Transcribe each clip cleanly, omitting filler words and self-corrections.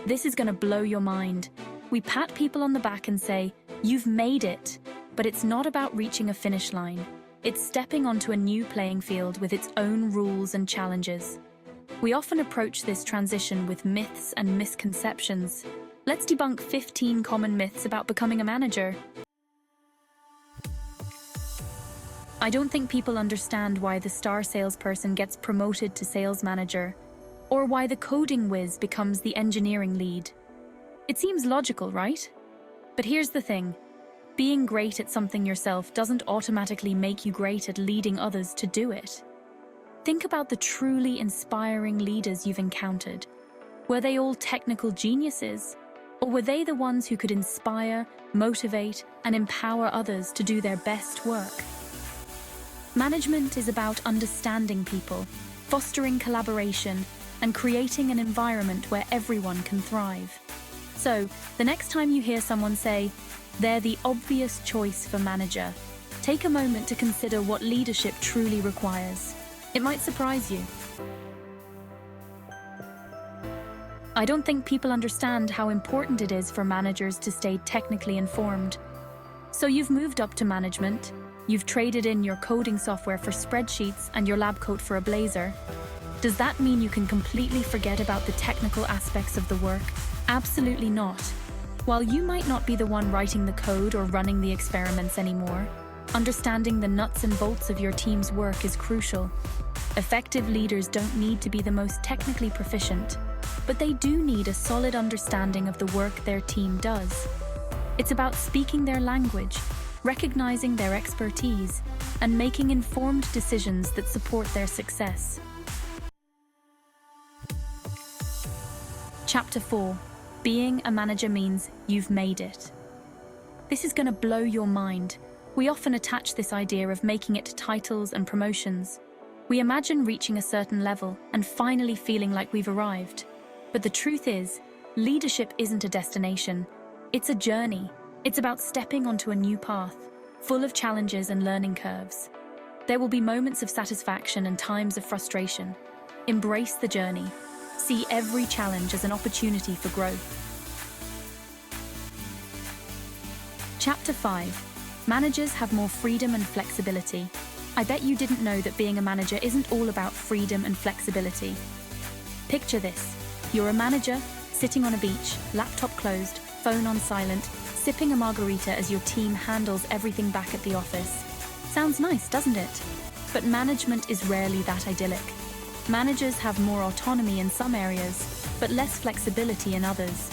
This is going to blow your mind. We pat people on the back and say, "You've made it." But it's not about reaching a finish line. It's stepping onto a new playing field with its own rules and challenges. We often approach this transition with myths and misconceptions. Let's debunk 15 common myths about becoming a manager. I don't think people understand why the star salesperson gets promoted to sales manager, or why the coding whiz becomes the engineering lead. It seems logical, right? But here's the thing. Being great at something yourself doesn't automatically make you great at leading others to do it. Think about the truly inspiring leaders you've encountered. Were they all technical geniuses? Or were they the ones who could inspire, motivate, and empower others to do their best work? Management is about understanding people, fostering collaboration, and creating an environment where everyone can thrive. So, the next time you hear someone say, "They're the obvious choice for manager," take a moment to consider what leadership truly requires. It might surprise you. I don't think people understand how important it is for managers to stay technically informed. So you've moved up to management, you've traded in your coding software for spreadsheets and your lab coat for a blazer. Does that mean you can completely forget about the technical aspects of the work? Absolutely not. While you might not be the one writing the code or running the experiments anymore, understanding the nuts and bolts of your team's work is crucial. Effective leaders don't need to be the most technically proficient, but they do need a solid understanding of the work their team does. It's about speaking their language, recognizing their expertise, and making informed decisions that support their success. Chapter 4. Being a manager means you've made it. This is going to blow your mind. We often attach this idea of making it to titles and promotions. We imagine reaching a certain level and finally feeling like we've arrived. But the truth is, leadership isn't a destination. It's a journey. It's about stepping onto a new path, full of challenges and learning curves. There will be moments of satisfaction and times of frustration. Embrace the journey. See every challenge as an opportunity for growth. Chapter 5. Managers have more freedom and flexibility. I bet you didn't know that being a manager isn't all about freedom and flexibility. Picture this. You're a manager, sitting on a beach, laptop closed, phone on silent, sipping a margarita as your team handles everything back at the office. Sounds nice, doesn't it? But management is rarely that idyllic. Managers have more autonomy in some areas, but less flexibility in others.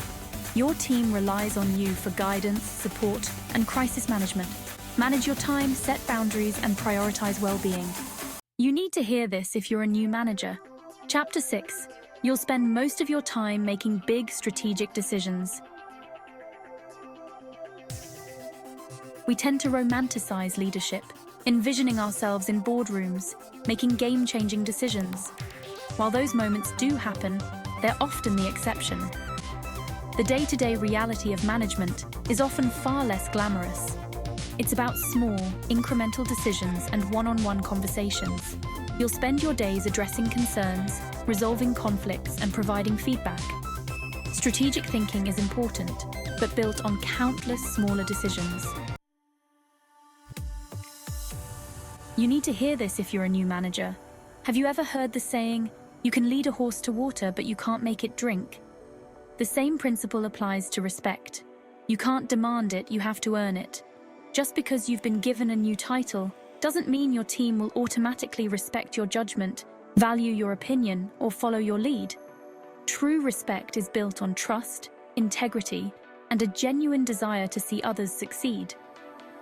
Your team relies on you for guidance, support, and crisis management. Manage your time, set boundaries, and prioritize well-being. You need to hear this if you're a new manager. Chapter 6. You'll spend most of your time making big strategic decisions. We tend to romanticize leadership, envisioning ourselves in boardrooms, making game-changing decisions. While those moments do happen, they're often the exception. The day-to-day reality of management is often far less glamorous. It's about small, incremental decisions and one-on-one conversations. You'll spend your days addressing concerns, resolving conflicts, and providing feedback. Strategic thinking is important, but built on countless smaller decisions. You need to hear this if you're a new manager. Have you ever heard the saying, "You can lead a horse to water, but you can't make it drink"? The same principle applies to respect. You can't demand it, you have to earn it. Just because you've been given a new title doesn't mean your team will automatically respect your judgment, value your opinion, or follow your lead. True respect is built on trust, integrity, and a genuine desire to see others succeed.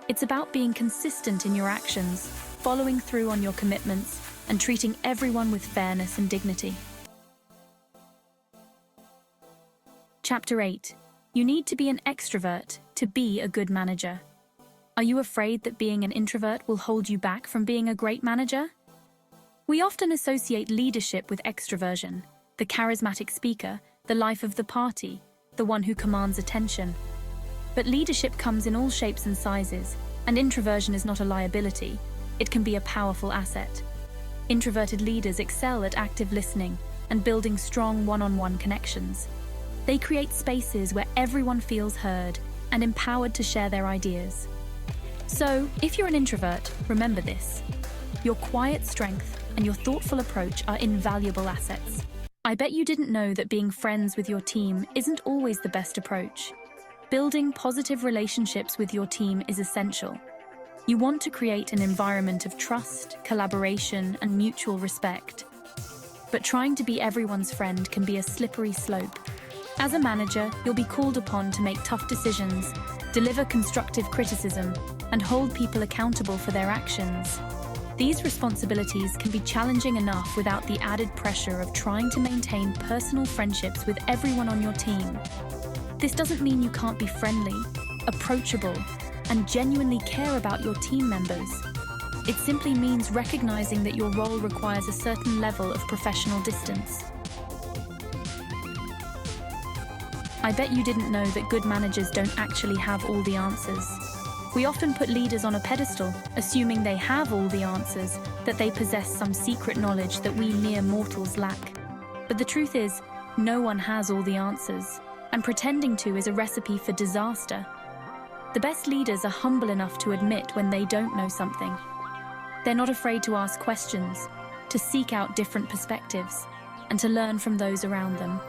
It's about being consistent in your actions, following through on your commitments, and treating everyone with fairness and dignity. Chapter 8. You need to be an extrovert to be a good manager. Are you afraid that being an introvert will hold you back from being a great manager? We often associate leadership with extroversion, the charismatic speaker, the life of the party, the one who commands attention. But leadership comes in all shapes and sizes, and introversion is not a liability. It can be a powerful asset. Introverted leaders excel at active listening and building strong one-on-one connections. They create spaces where everyone feels heard and empowered to share their ideas. So, if you're an introvert, remember this. Your quiet strength and your thoughtful approach are invaluable assets. I bet you didn't know that being friends with your team isn't always the best approach. Building positive relationships with your team is essential. You want to create an environment of trust, collaboration, and mutual respect. But trying to be everyone's friend can be a slippery slope. As a manager, you'll be called upon to make tough decisions, deliver constructive criticism, and hold people accountable for their actions. These responsibilities can be challenging enough without the added pressure of trying to maintain personal friendships with everyone on your team. This doesn't mean you can't be friendly, approachable, and genuinely care about your team members. It simply means recognizing that your role requires a certain level of professional distance. I bet you didn't know that good managers don't actually have all the answers. We often put leaders on a pedestal, assuming they have all the answers, that they possess some secret knowledge that we mere mortals lack. But the truth is, no one has all the answers, and pretending to is a recipe for disaster. The best leaders are humble enough to admit when they don't know something. They're not afraid to ask questions, to seek out different perspectives, and to learn from those around them.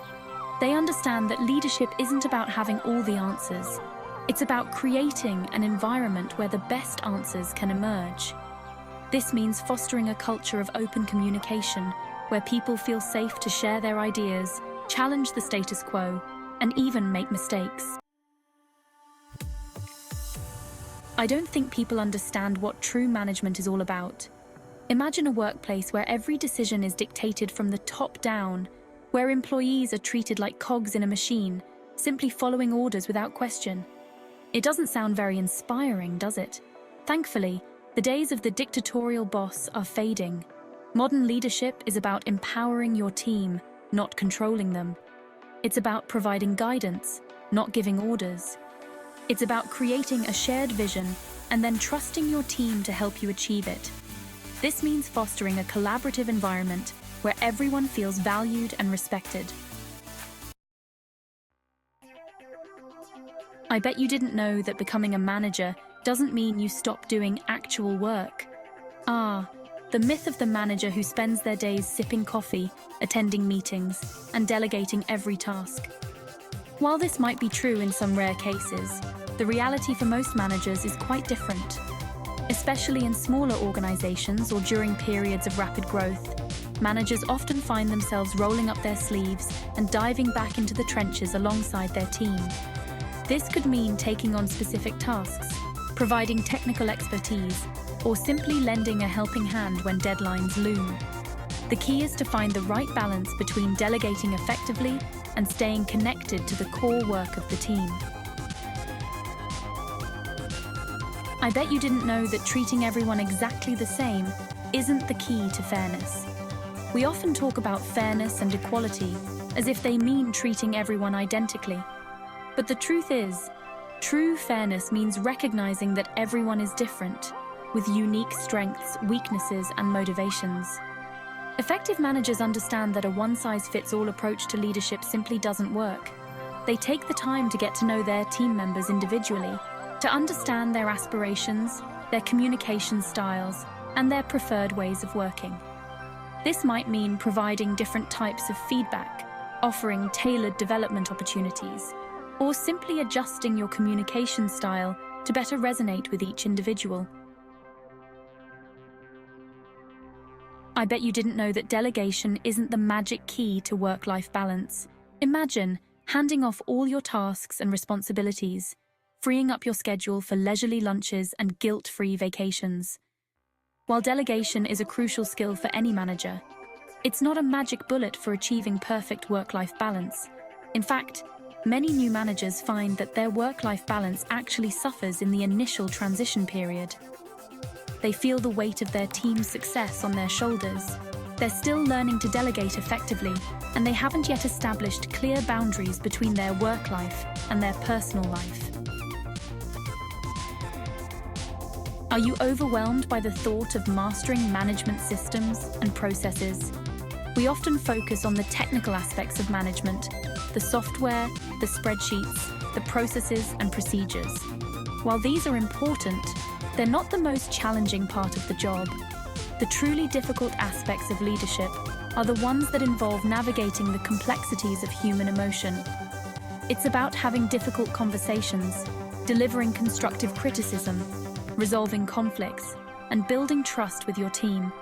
They understand that leadership isn't about having all the answers. It's about creating an environment where the best answers can emerge. This means fostering a culture of open communication, where people feel safe to share their ideas, challenge the status quo, and even make mistakes. I don't think people understand what true management is all about. Imagine a workplace where every decision is dictated from the top down, where employees are treated like cogs in a machine, simply following orders without question. It doesn't sound very inspiring, does it? Thankfully, the days of the dictatorial boss are fading. Modern leadership is about empowering your team, not controlling them. It's about providing guidance, not giving orders. It's about creating a shared vision and then trusting your team to help you achieve it. This means fostering a collaborative environment where everyone feels valued and respected. I bet you didn't know that becoming a manager doesn't mean you stop doing actual work. The myth of the manager who spends their days sipping coffee, attending meetings, and delegating every task. While this might be true in some rare cases, the reality for most managers is quite different. Especially in smaller organizations or during periods of rapid growth, managers often find themselves rolling up their sleeves and diving back into the trenches alongside their team. This could mean taking on specific tasks, providing technical expertise, or simply lending a helping hand when deadlines loom. The key is to find the right balance between delegating effectively and staying connected to the core work of the team. I bet you didn't know that treating everyone exactly the same isn't the key to fairness. We often talk about fairness and equality as if they mean treating everyone identically. But the truth is, true fairness means recognizing that everyone is different, with unique strengths, weaknesses, and motivations. Effective managers understand that a one-size-fits-all approach to leadership simply doesn't work. They take the time to get to know their team members individually, to understand their aspirations, their communication styles, and their preferred ways of working. This might mean providing different types of feedback, offering tailored development opportunities, or simply adjusting your communication style to better resonate with each individual. I bet you didn't know that delegation isn't the magic key to work-life balance. Imagine handing off all your tasks and responsibilities, freeing up your schedule for leisurely lunches and guilt-free vacations. While delegation is a crucial skill for any manager, it's not a magic bullet for achieving perfect work-life balance. In fact, many new managers find that their work-life balance actually suffers in the initial transition period. They feel the weight of their team's success on their shoulders. They're still learning to delegate effectively, and they haven't yet established clear boundaries between their work life and their personal life. Are you overwhelmed by the thought of mastering management systems and processes? We often focus on the technical aspects of management, the software, the spreadsheets, the processes and procedures. While these are important, they're not the most challenging part of the job. The truly difficult aspects of leadership are the ones that involve navigating the complexities of human emotion. It's about having difficult conversations, delivering constructive criticism, resolving conflicts, and building trust with your team.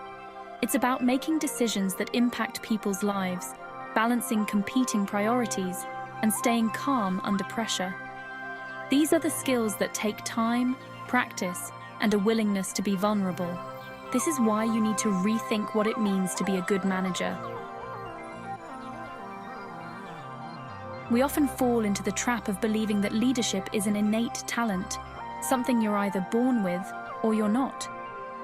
It's about making decisions that impact people's lives, balancing competing priorities, and staying calm under pressure. These are the skills that take time, practice, and a willingness to be vulnerable. This is why you need to rethink what it means to be a good manager. We often fall into the trap of believing that leadership is an innate talent, something you're either born with or you're not.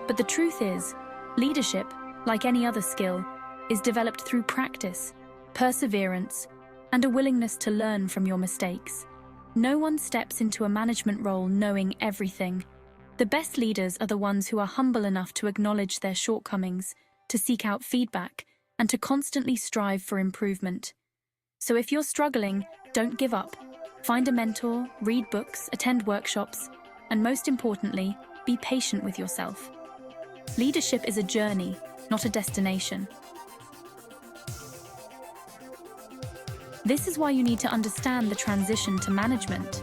But the truth is, leadership, like any other skill, is developed through practice, perseverance, and a willingness to learn from your mistakes. No one steps into a management role knowing everything. The best leaders are the ones who are humble enough to acknowledge their shortcomings, to seek out feedback, and to constantly strive for improvement. So if you're struggling, don't give up. Find a mentor, read books, attend workshops, and most importantly, be patient with yourself. Leadership is a journey, not a destination. This is why you need to understand the transition to management.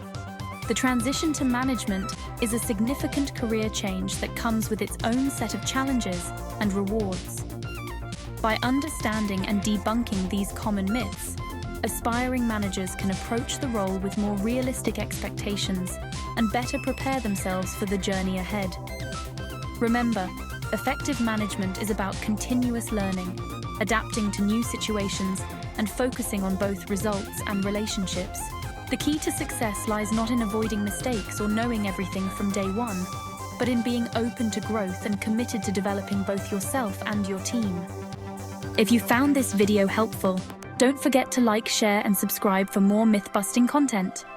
The transition to management is a significant career change that comes with its own set of challenges and rewards. By understanding and debunking these common myths, aspiring managers can approach the role with more realistic expectations and better prepare themselves for the journey ahead. Remember, effective management is about continuous learning, adapting to new situations, and focusing on both results and relationships. The key to success lies not in avoiding mistakes or knowing everything from day one, but in being open to growth and committed to developing both yourself and your team. If you found this video helpful, don't forget to like, share, and subscribe for more myth-busting content.